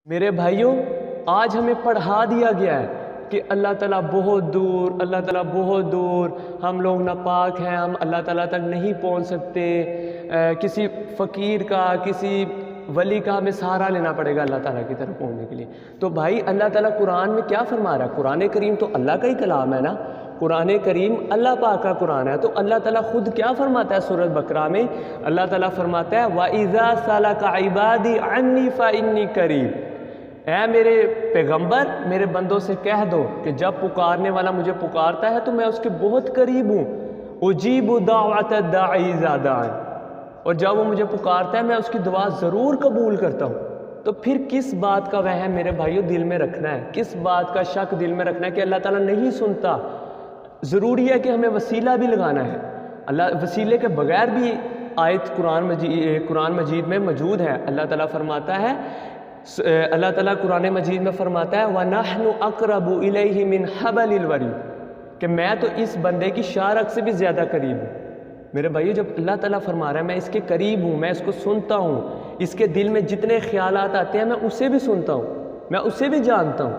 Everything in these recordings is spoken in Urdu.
میرے بھائیوں، آج ہمیں پڑھا دیا گیا ہے کہ اللہ تعالیٰ بہت دور، اللہ تعالیٰ بہت دور، ہم لوگ ناپاک ہیں، ہم اللہ تعالیٰ تک نہیں پہنچ سکتے، کسی فقیر کا، کسی ولی کا ہمیں سہارا لینا پڑے گا اللہ تعالیٰ کی طرف پہنچنے کے لیے۔ تو بھائی اللہ تعالیٰ قرآن میں کیا فرما رہا ہے؟ قرآن کریم تو اللہ کا ہی کلام ہے نا، قرآن کریم اللہ پاک کا قرآن ہے۔ تو اللہ تعالیٰ خود کیا فرماتا ہے سورۃ بقرہ میں؟ اللہ تعالیٰ فرماتا ہے وَإِذَا سَأَلَكَ عِبَادِي عَنِّي فَإِنِّي قَرِيبٌ، اے میرے پیغمبر میرے بندوں سے کہہ دو کہ جب پکارنے والا مجھے پکارتا ہے تو میں اس کے بہت قریب ہوں، اجیب دعوت الداعی اذا دعان، اور جب وہ مجھے پکارتا ہے میں اس کی دعا ضرور قبول کرتا ہوں۔ تو پھر کس بات کا وہم میرے بھائیوں دل میں رکھنا ہے؟ کس بات کا شک دل میں رکھنا ہے کہ اللہ تعالیٰ نہیں سنتا؟ ضروری ہے کہ ہمیں وسیلہ بھی لگانا ہے۔ اللہ وسیلے کے بغیر بھی آیت قرآن مجید میں موجود ہے۔ اللہ تعالیٰ فرماتا ہے، اللہ تعالیٰ قرآن مجید میں فرماتا ہے وَنَحْنُ أَقْرَبُ إِلَيْهِ مِنْ حَبْلِ الْوَرِيدِ، کہ میں تو اس بندے کی شارک سے بھی زیادہ قریب ہوں۔ میرے بھائیو، جب اللہ تعالیٰ فرما رہا ہے میں اس کے قریب ہوں، میں اس کو سنتا ہوں، اس کے دل میں جتنے خیالات آتے ہیں میں اسے بھی سنتا ہوں، میں اسے بھی جانتا ہوں،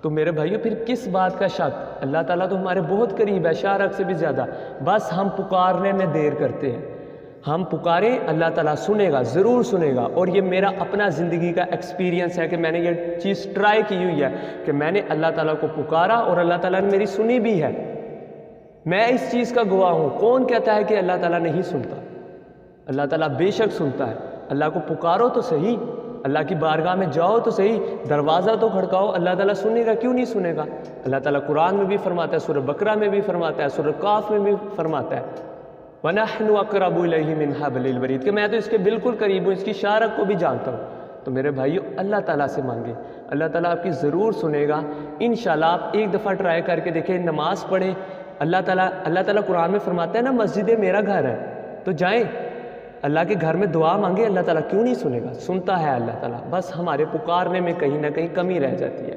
تو میرے بھائیو پھر کس بات کا شک؟ اللہ تعالیٰ تو ہمارے بہت قریب ہے، شارک سے بھی زیادہ، بس ہم پکارنے میں دیر کرتے ہیں۔ ہم پکاریں، اللہ تعالیٰ سنے گا، ضرور سنے گا۔ اور یہ میرا اپنا زندگی کا ایکسپیرینس ہے کہ میں نے یہ چیز ٹرائی کی ہوئی ہے کہ میں نے اللہ تعالیٰ کو پکارا اور اللہ تعالیٰ نے میری سنی بھی ہے۔ میں اس چیز کا گواہ ہوں۔ کون کہتا ہے کہ اللہ تعالیٰ نہیں سنتا؟ اللہ تعالیٰ بے شک سنتا ہے۔ اللہ کو پکارو تو صحیح، اللہ کی بارگاہ میں جاؤ تو صحیح، دروازہ تو کھڑکاؤ، اللہ تعالیٰ سنے گا، کیوں نہیں سنے گا؟ اللہ تعالیٰ قرآن میں بھی فرماتا ہے، سورۃ بقرہ میں بھی فرماتا ہے، سورۃ قاف میں بھی فرماتا ہے وَنَحْنُ أَقْرَبُ إِلَيْهِ مِنْ حَبْلِ الْوَرِيدِ، کہ میں تو اس کے بالکل قریب ہوں، اس کی شارک کو بھی جانتا ہوں۔ تو میرے بھائیو اللہ تعالیٰ سے مانگیں، اللہ تعالیٰ آپ کی ضرور سنے گا انشاءاللہ۔ آپ ایک دفعہ ٹرائی کر کے دیکھیں، نماز پڑھیں، اللہ تعالیٰ قرآن میں فرماتا ہے نا مسجد میرا گھر ہے، تو جائیں اللہ کے گھر میں دعا مانگیں، اللہ تعالیٰ کیوں نہیں سنے گا؟ سنتا ہے اللہ تعالیٰ، بس ہمارے پکارنے میں کہیں نہ کہیں کمی رہ جاتی ہے۔